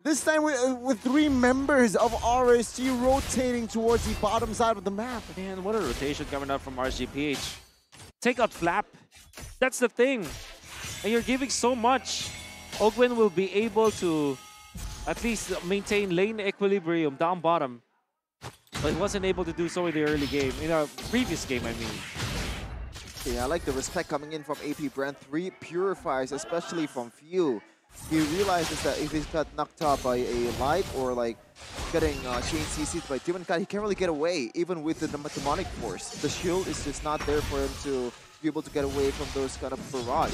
This time with 3 members of RSG rotating towards the bottom side of the map. Man, what a rotation coming out from RGPH. Take out Flap. That's the thing. And you're giving so much. Ogwen will be able to at least maintain lane equilibrium down bottom. But wasn't able to do so in the early game. In a previous game, I mean. Yeah, I like the respect coming in from AP Bren. 3 purifies, especially from Few. He realizes that if he's got knocked out by a light or like getting chain CC'd by Demon Kai, he can't really get away, even with the demonic force. The shield is just not there for him to be able to get away from those kind of barrage.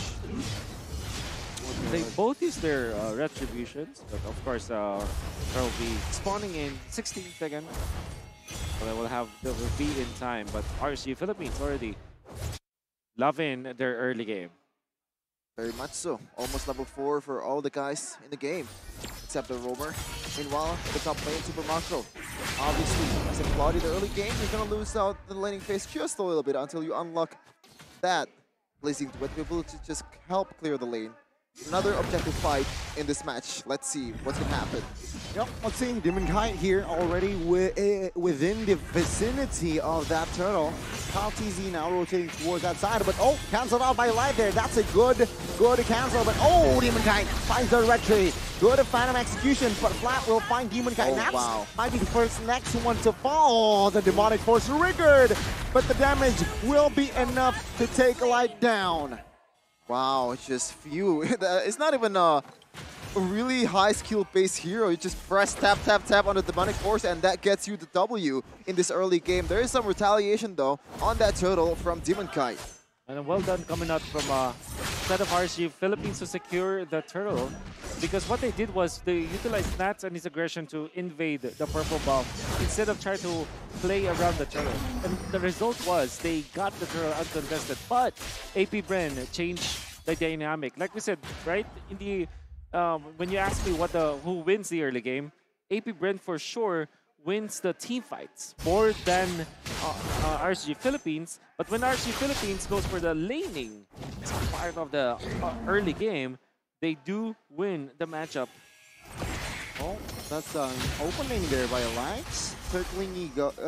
They both use their retributions, but of course, they'll be spawning in 16 seconds. So they will be in time, but RSG Philippines already loving their early game. Very much so. Almost level 4 for all the guys in the game, except the roamer. Meanwhile, the top lane, Super Macro. Obviously, as a Claudia the early game, you're gonna lose out the laning phase just a little bit until you unlock that blazing duet to be able to just help clear the lane. Another objective fight in this match. Let's see what's gonna happen. Yep, let's see Demon Kite here already within the vicinity of that turtle. Kyle TZ now rotating towards that side, but oh, cancelled out by Light there. That's a good cancel, but oh, Demon Kite finds the retreat. Good phantom execution, but Flat will find Demon Kite. Oh, wow. Might be the first next one to fall. The demonic force triggered, but the damage will be enough to take Light down. Wow, it's just Few. It's not even a really high skill-based hero. You just press tap, tap, tap on the demonic force, and that gets you the W in this early game. There is some retaliation, though, on that turtle from Demon Kite. And well done coming out from a set of RSG Philippines to secure the turtle. Because what they did was they utilized Nats and his aggression to invade the purple buff instead of trying to play around the turtle. And the result was they got the turtle uncontested. But AP Bren changed the dynamic. Like we said, right? In the when you ask me who wins the early game, AP Bren for sure wins the team fights more than RSG Philippines. But when RSG Philippines goes for the laning as part of the early game, they do win the matchup. Oh, that's an opening there by Lights. Circling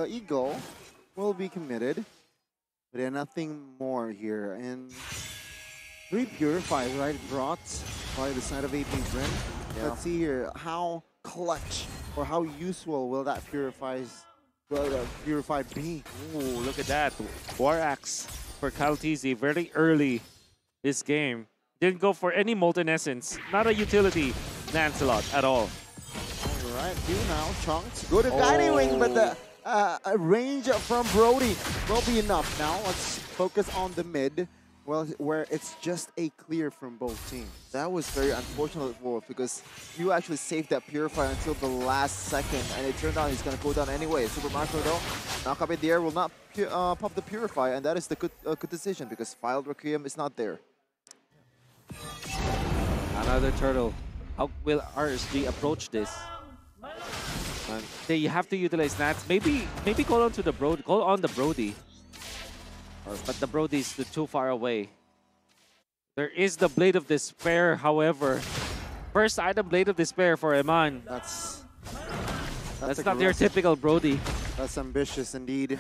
Eagle will be committed. But yeah, nothing more here. And 3 purifies, right? Brought by the side of AP Bren. Yeah. Let's see here how clutch or how useful will that purify be? Ooh, look at that. War Axe for Kyle TZ very early this game. Didn't go for any Molten Essence. Not a utility Lancelot at all. Alright, Few now. Chunks. Good at Guiding Wing, but the range from Brody will be enough. Now let's focus on the mid, well, where it's just a clear from both teams. That was very unfortunate, Wolf, because you actually saved that Purify until the last second, and it turned out he's going to go down anyway. Super Macro, though, knock up in the air, will not pop the Purify, and that is the good decision, because Filed Requiem is not there. Another turtle. How will RSG approach this? They have to utilize Nats. Maybe call on to the Brody. Call on the Brody. But the Brody is too far away. There is the Blade of Despair, however. First item, Blade of Despair for Eman. That's not your typical Brody. That's ambitious indeed.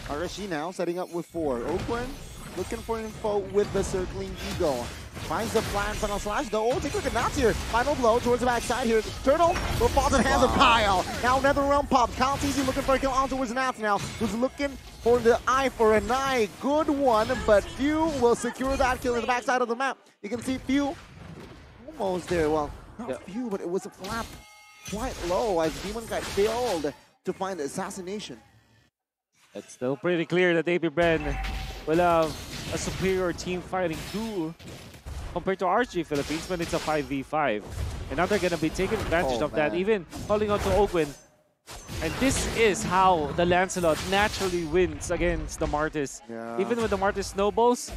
RSG now setting up with 4. Oakland looking for info with the circling Eagle. Finds the plan, final slash, though. Oh, take a look at Nats here. Final blow towards the backside here. Turtle will fall to the hands of Kyle. Now NetherRealm pop. Kyle TZ looking for a kill on towards Nats now. Who's looking for the eye for an eye. Good one, but Few will secure that kill in the backside of the map. You can see Few almost there. Well, not Few, but it was a flap quite low as Demon Guy failed to find the assassination. It's still pretty clear that AP Bren will have a superior team fighting duel compared to RSG Philippines when it's a 5v5. And now they're going to be taking advantage of that, even calling on to Ogwen. And this is how the Lancelot naturally wins against the Martis. Yeah. Even when the Martis snowballs,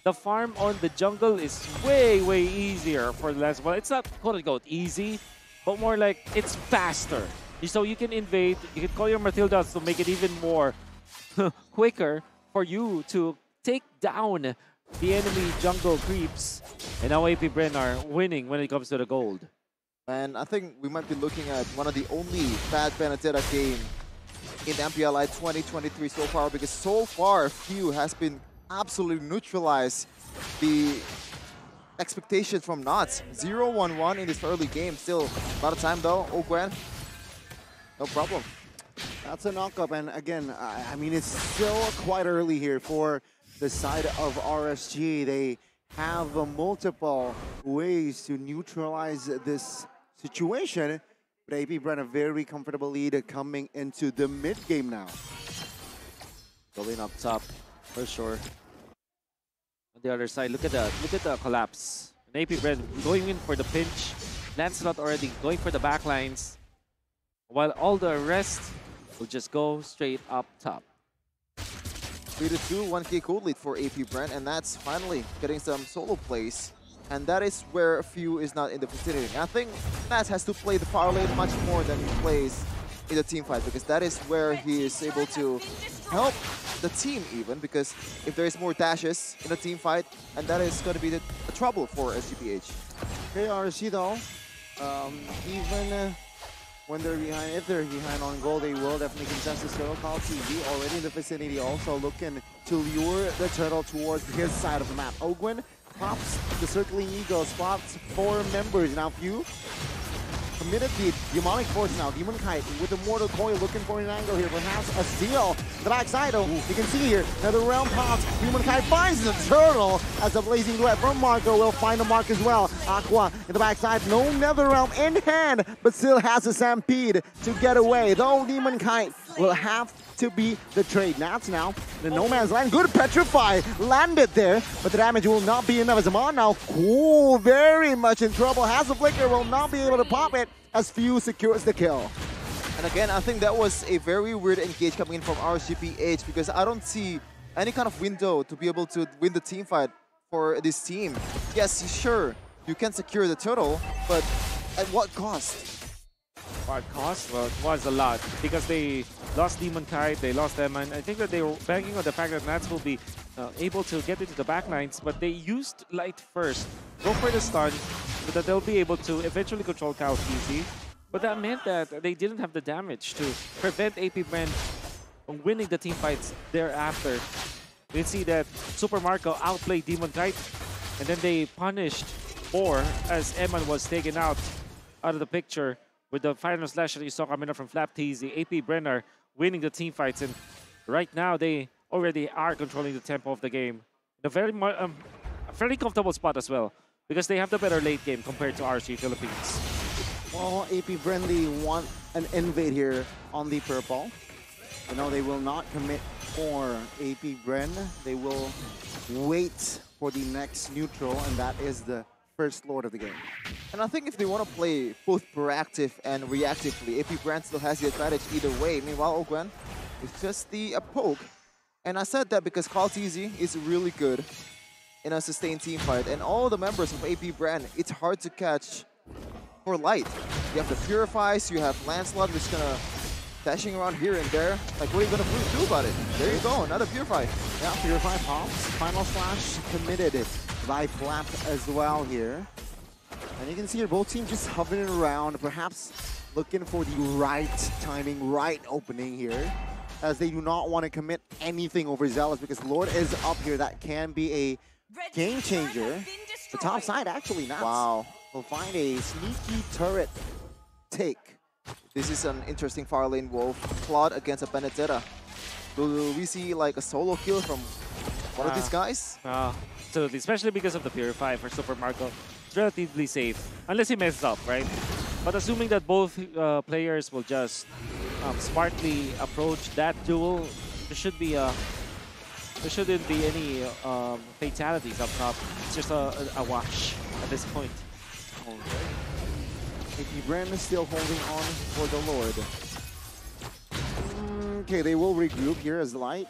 the farm on the jungle is way, way easier for the Lancelot. Well, it's not quote-unquote easy, but more like it's faster. So you can invade, you can call your Matildas to make it even more quicker for you to take down the enemy jungle creeps. And now AP Bren are winning when it comes to the gold. And I think we might be looking at one of the only bad Benedetta game in MPLI 2023 so far, because so far few has been absolutely neutralized the expectations from Knots. 0-1-1 in this early game. Still a lot of time though. Ogwen, no problem. That's a knockup, and again, I mean, it's still quite early here for the side of RSG. They have multiple ways to neutralize this situation, but AP Bren a very comfortable lead coming into the mid game now. Going up top, for sure. On the other side, look at the collapse. And AP Bren going in for the pinch. Lancelot already going for the backlines, while all the rest will just go straight up top. 3-2, 1K code lead for AP Bren, and that's finally getting some solo plays. And that is where few is not in the vicinity. And I think Nats has to play the power lane much more than he plays in the team fight, because that is where he is able to help the team even, because if there is more dashes in the team fight, and that is going to be the trouble for SGPH. Okay, RSG though, even when they're behind, if they're behind on goal, they will definitely contest this turtle. Call TV already in the vicinity, also looking to lure the turtle towards his side of the map. Ogwen pops the circling eagle, spots 4 members. Now few committed the demonic force now. Demon Kite with the mortal coil looking for an angle here. Perhaps a steal. The backside, oh, you can see here, another round pops. Demon Kite finds the turtle as a blazing duet from Marco will find a mark as well. Aqua in the backside, no nether realm in hand, but still has a stampede to get away. Though Demon Kite will have to be the trade. Nats now, the no man's land. Good petrify landed there, but the damage will not be enough. As Amon now, cool, very much in trouble. Has a flicker, will not be able to pop it as few secures the kill. And again, I think that was a very weird engage coming in from RSGPH, because I don't see any kind of window to be able to win the team fight for this team. Yes, sure, you can secure the turtle, but at what cost? What cost? Well, it was a lot, because they lost Demon Kite, they lost them, and I think that they were banking on the fact that Nats will be able to get into the backlines, but they used Light first, go for the stun, so that they'll be able to eventually control Chaos easy. But that meant that they didn't have the damage to prevent AP Bren from winning the team fights thereafter. You can see that Super Marco outplayed Demon Kite, and then they punished 4 as Eman was taken out of the picture with the final slash that you saw coming up from Flap TZ. AP Bren are winning the team fights, and right now they already are controlling the tempo of the game. A very comfortable spot as well, because they have the better late game compared to RC Philippines. Well, AP Bren, they want an invade here on the purple. You know, they will not commit for AP Bren. They will wait for the next neutral, and that is the first lord of the game. And I think if they want to play both proactive and reactively, AP Bren still has the advantage either way. Meanwhile, Ogwen, it's just the poke. And I said that because Call TZ is really good in a sustained team fight, and all the members of AP Bren, it's hard to catch for Light. You have the Purifies, you have Lancelot, who's gonna dashing around here and there. Like, what are you gonna do about it? There you go, another Purify. Yeah, Purify pops. Final Slash committed by Flap as well here. And you can see here both teams just hovering around, perhaps looking for the right timing, right opening here, as they do not want to commit anything over Zealous, because Lord is up here. That can be a game changer. The top side actually not. Wow. Will find a sneaky turret take. This is an interesting far lane wolf plot against a Benedetta. Will we see like a solo kill from one of these guys? So especially because of the Purify for Super Marco, it's relatively safe, unless he messes up, right? But assuming that both players will just smartly approach that duel, there shouldn't be any fatalities up top. It's just a wash at this point. AP Bren is still holding on for the Lord. Okay, they will regroup here as Light.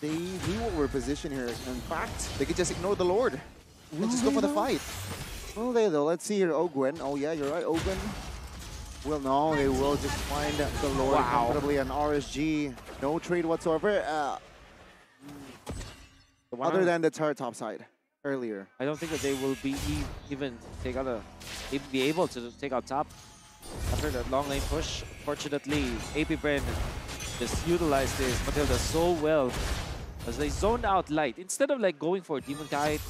He will reposition here. In fact, they could just ignore the Lord and just go for the fight. Will they though? Let's see here, Ogwen. Oh yeah, you're right, Ogwen. Well, no, they will just find the Lord comfortably on RSG. No trade whatsoever. Other than the turret top side earlier. I don't think that they will be even take out a be able to take out top after that long lane push. Fortunately, AP Bren just utilized this Matilda so well as they zoned out Light. Instead of like going for Demon Kite,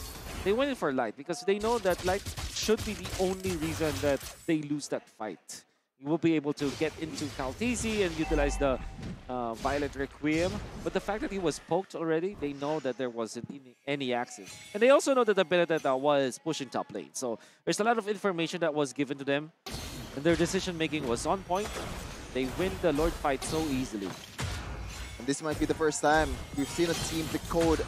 they went in for Light because they know that Light should be the only reason that they lose that fight. You will be able to get into Kaltisi and utilize the Violet Requiem. But the fact that he was poked already, they know that there wasn't any access. And they also know that the Benedetta was pushing top lane. So there's a lot of information that was given to them. And their decision-making was on point. They win the Lord fight so easily. And this might be the first time we've seen a team decode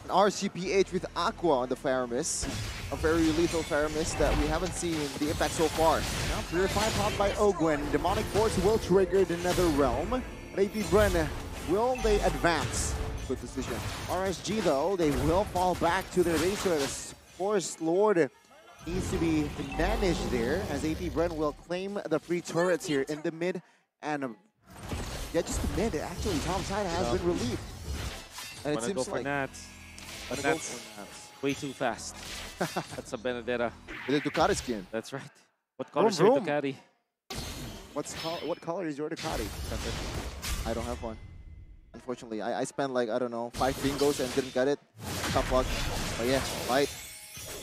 an RCPH with Aqua on the Faramis. A very lethal Faramis that we haven't seen the impact so far. Now Purify popped by Ogwen. Demonic Force will trigger the Nether Realm. AP Bren, will they advance? Good decision. RSG though, they will fall back to their base. So the Force Lord needs to be managed there as AP Bren will claim the free turrets here in the mid. And yeah, just the mid. Actually, Tom's side has been relieved. And it Wanna seems go for like Nats. But Wanna go that's for Nats. way too fast. That's a Benedetta. with the Ducati skin. That's right. What color is Vroom, your vroom. Ducati? What color is your Ducati? I don't have one. Unfortunately, I spent like, I don't know, 5 bingos and didn't get it. Tough luck. But yeah, Light.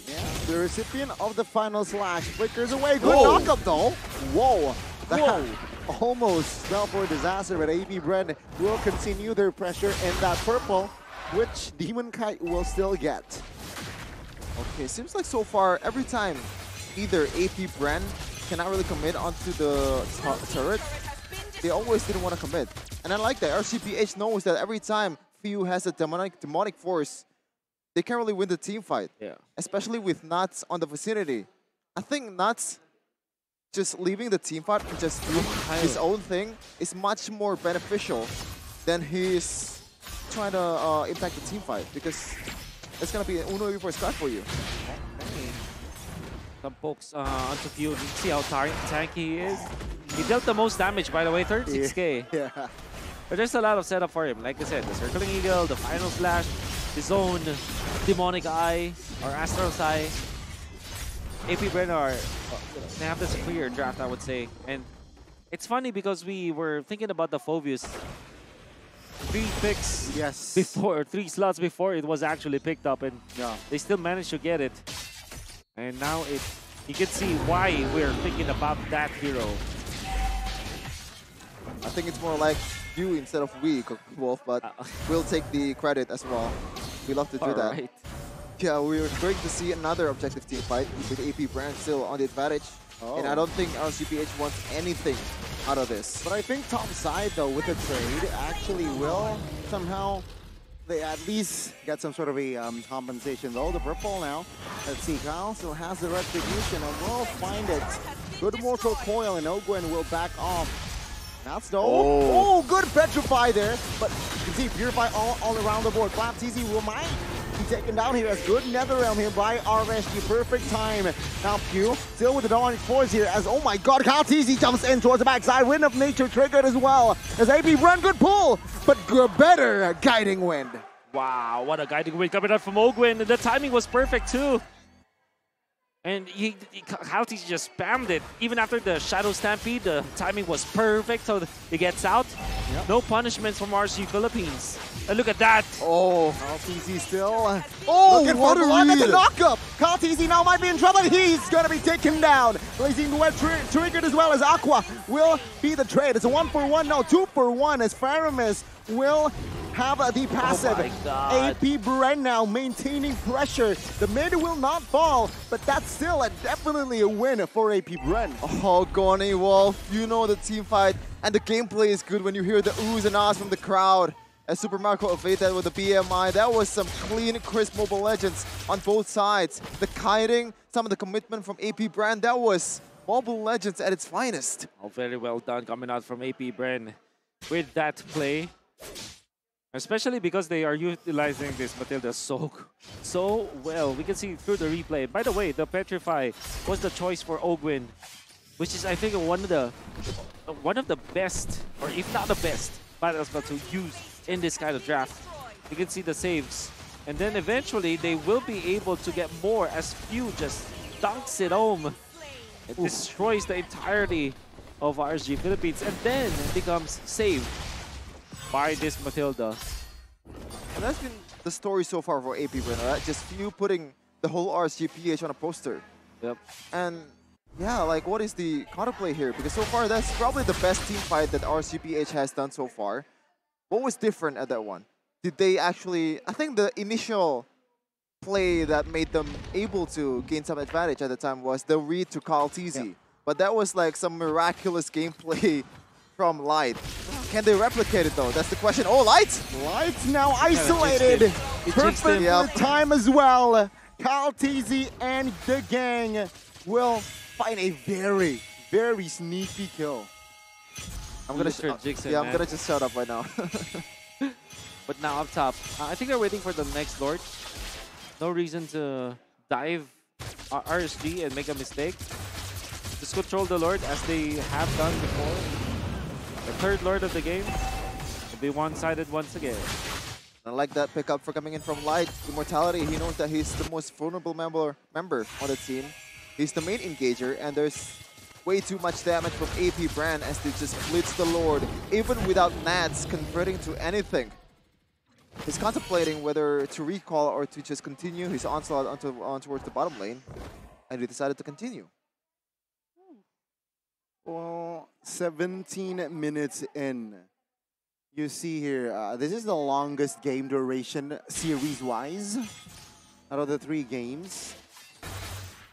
Yeah, the recipient of the final slash flickers away. Good Whoa. knockup though. Whoa. That Whoa. almost spell for disaster, but AP Bren will continue their pressure in that purple, which Demon Kite will still get. Okay, seems like so far, every time either AP Bren cannot really commit onto the turret, they always didn't want to commit. And I like that. RCPH knows that every time Fiu has a demonic force, they can't really win the team fight. Yeah. Especially with Nuts on the vicinity. I think Nuts just leaving the team fight and just doing his own thing is much more beneficial than his trying to impact the team fight, because it's going to be an Uno before scratch for you. Some pokes onto Fiu. See how tanky he is? He dealt the most damage, by the way, 36k. Yeah. But there's a lot of setup for him. Like I said, the Circling Eagle, the Final Slash, his own Demonic Eye, or Astral Eye. AP Bren are, they have the superior draft, I would say. And it's funny because we were thinking about the Phobius 3 picks Yes. before, 3 slots before it was actually picked up, and Yeah. they still managed to get it. And now you can see why we're thinking about that hero. I think it's more like you instead of we, Wolf, but we'll take the credit as well. We love to do that. Alright. Yeah, we're going to see another objective team fight with AP Bren still on the advantage. And I don't think RCPH wants anything out of this. But I think top side though with the trade actually will somehow they at least get some sort of a compensation though. The purple now. Let's see, Kyle still has the retribution and will find it. Good mortal coil and Ogwen will back off. That's the oh, good petrify there. But you can see Purify all around the board. Kaltisi will might be taken down here as good Nether Realm here by RSG. Perfect time. Now Q still with the Demonic Force here as oh my god, Kaltisi jumps in towards the backside. Wind of Nature triggered as well. As AP Bren, good pull, but better guiding wind. Wow, what a guiding wind coming out from Ogwen. The timing was perfect too. And Kaltisi just spammed it. Even after the Shadow Stampede, the timing was perfect, so he gets out. Yep. No punishments from RC Philippines. And look at that. Oh, Kaltisi still. what a Look at the read. knockup. Kaltisi now might be in trouble. He's going to be taken down. Blazing Web triggered as well as Aqua will be the trade. It's a 1-for-1, no, 2-for-1 as Faramis will have the passive. Oh my God. AP Bren now maintaining pressure. The mid will not fall, but that's still definitely a win for AP Bren. Oh, Goni Wolf, you know the team fight and the gameplay is good when you hear the oohs and ahs from the crowd. As Super Marco evaded with the BMI, that was some clean, crisp Mobile Legends on both sides. The kiting, some of the commitment from AP Bren, that was Mobile Legends at its finest. Oh, very well done coming out from AP Bren with that play. Especially because they are utilizing this Matilda so well. We can see through the replay. By the way, the Petrify was the choice for Ogwen, which is I think one of the best, or if not the best, battle spell to use in this kind of draft. You can see the saves. And then eventually they will be able to get more as Few just dunks it home. It destroys the entirety of RSG Philippines and then becomes saved by this Matilda. And that's been the story so far for AP Bren, right? Just few putting the whole RSGPH on a poster. Yep. And yeah, like what is the counterplay here? Because so far that's probably the best team fight that RSGPH has done so far. What was different at that one? Did they actually, I think the initial play that made them able to gain some advantage at the time was the read to Carl TZ. Yeah. But that was like some miraculous gameplay from Light. Can they replicate it though? That's the question. Oh, Light! Light's now isolated. It jinxed Perfect him. time as well. Carl TZ and the gang will find a very, very sneaky kill. I'm gonna Mr. Jigsaw, I'm man. gonna just shut up right now. But now up top, I think they're waiting for the next Lord. No reason to dive RSG and make a mistake. Just control the Lord as they have done before. The third Lord of the game will be one-sided once again. I like that pickup for coming in from Light. Immortality, he knows that he's the most vulnerable member on the team. He's the main engager, and there's way too much damage from AP Bren as they just blitz the Lord, even without Nats converting to anything. He's contemplating whether to recall or to just continue his onslaught on towards the bottom lane, and he decided to continue. Well, 17 minutes in. You see here, this is the longest game duration series-wise out of the 3 games.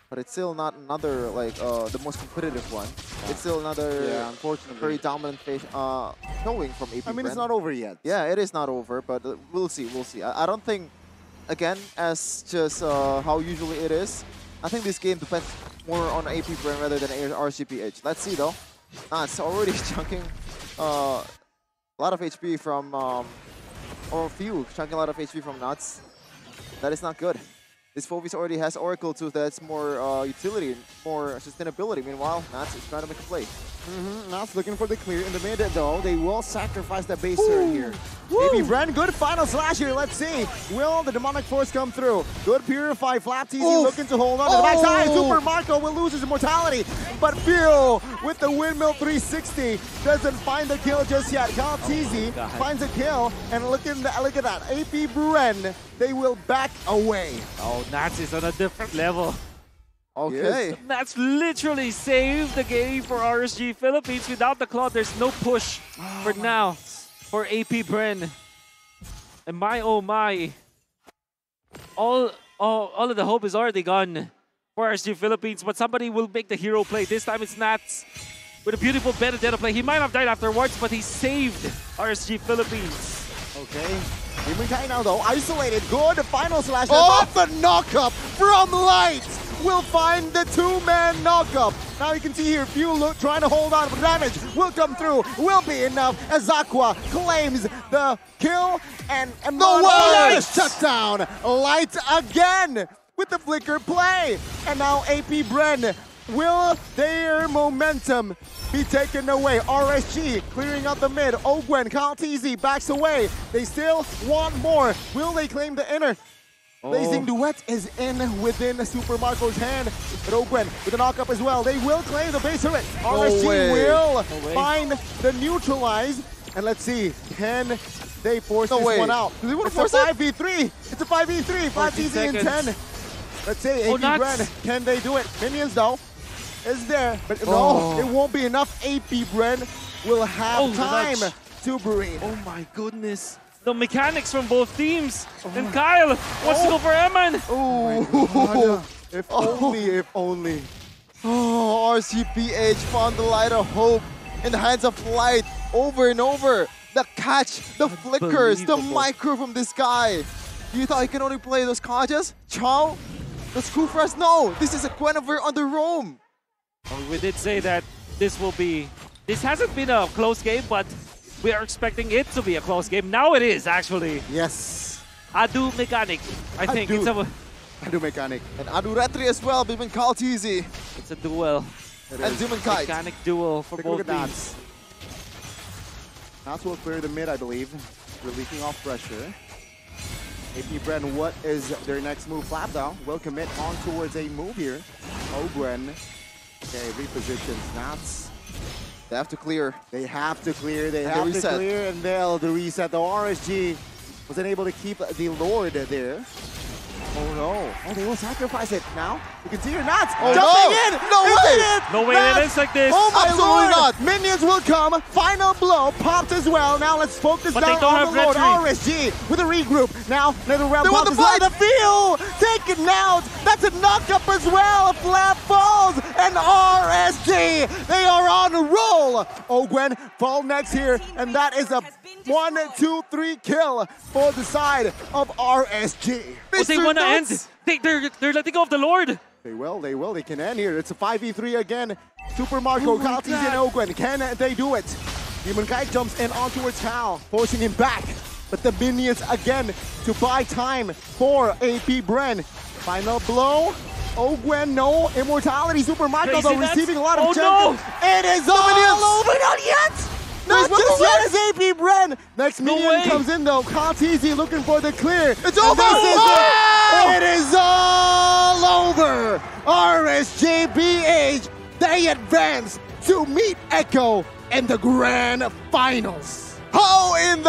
But it's still not another, like, the most competitive one. It's still another unfortunately. very dominant showing from AP I mean, Bren. it's not over yet. Yeah, it is not over, but we'll see, we'll see. I don't think, again, as just how usually it is, I think this game depends more on AP Bren rather than RCPH. Let's see, though. It's already chunking a lot of HP from, or a few, chunking a lot of HP from Nuts. That is not good. This Fovies already has Oracle too, that's more utility, more sustainability. Meanwhile, Nats is trying to make a play. Nats looking for the clear in the mid though. They will sacrifice that base turret here. Maybe Bren, good final slash here. Let's see. Will the demonic force come through? Good purify. Flap TZ looking to hold on to the backside. Super Marco will lose his immortality. But Phil with the windmill 360 doesn't find the kill just yet. Carl TZ finds a kill, and look at that. AP Bren, they will back away. Oh, Nats is on a different level. Okay. Yes. Nats literally saved the game for RSG Philippines. Without the Claw, there's no push for now for AP Bren. And my, oh my. All of the hope is already gone for RSG Philippines, but somebody will make the hero play. This time it's Nats with a beautiful Benedetta play. He might have died afterwards, but he saved RSG Philippines. Okay. Humankind now though, isolated. Good final slash. Oh, the knockup from Light will find the 2-man knockup. Now you can see here, Few trying to hold on, but damage will come through. Will be enough as Aqua claims the kill, and No way! shut down. Light again with the flicker play. And now AP Bren, will their momentum be taken away? RSG clearing out the mid. Ogwen, Carl TZ backs away. They still want more. Will they claim the inner? Blazing Duet is in within Super Marco's hand. But Ogwen with the knockup as well. They will claim the base turret. RSG will find the neutralize. And let's see, can they force this one out? Do they want to It's force a it? 5v3. It's a 5v3. 5 TZ in 10. Let's say AP Bren, can they do it? Minions though is there, but no, it won't be enough. AP Bren will have time to breathe. Oh my goodness. The mechanics from both teams. And Kyle wants to go for Eman. Oh, if only, if only. Oh, RCPH found the light of hope in the hands of Light over and over. The catch, the flickers, the micro from this guy. You thought he can only play those Kajas? Chow? That's cool for us? No, this is a Guinevere on the roam. We did say that this hasn't been a close game, but we are expecting it to be a close game. Now it is, actually. Yes. Adu mechanic. I think it's a Adu mechanic. And Adu Retri as well, between Carl TZ it's a duel. and Demon Kite. Mechanic duel for Take a look both at teams. Nats will clear the mid, I believe. Relieving off pressure. AP Bren, what is their next move? Flap down will commit on towards a move here. Ogwen Okay, repositions. Nats. They have to clear. They have to clear. They And have the to reset. clear, and they'll the reset. The RSG wasn't able to keep the Lord there. Oh no. Oh, they will sacrifice it now. You can see your Nats Oh, jumping no. in. No It's way. in. No way Nats. it ends like this. Oh my Absolutely Lord. not. Minions will come. Final blow. Popped as well. Now let's focus But down they don't on have the Lord. retreat. RSG with a regroup. Now another round They want pops the as well. The field taken out. That's a knock-up as well. Flap falls. And RSG, they are on a roll. Ogwen fall next here. And that is a 1, 2, 3 kill for the side of RSG. Oh, they Mr. want to end. Nuts. They're letting go of the Lord. They will, they can end here. It's a 5v3 again. Super Marco, my Kaltis, and Ogwen. Can they do it? Demon Guy jumps in on towards Hal, forcing him back. But the minions again to buy time for AP Bren. Final blow. Ogwen, no immortality. Super Marco, Crazy though, Nuts. receiving a lot of Oh, champions. It is all minions. over, not yet! Not There's just one yet as AP Bren. Next No minion way. comes in though. Kaltizi looking for the clear. It's And over. this is Oh! it. It is all over. RSJBH, they advance to meet Echo in the grand finals. How in the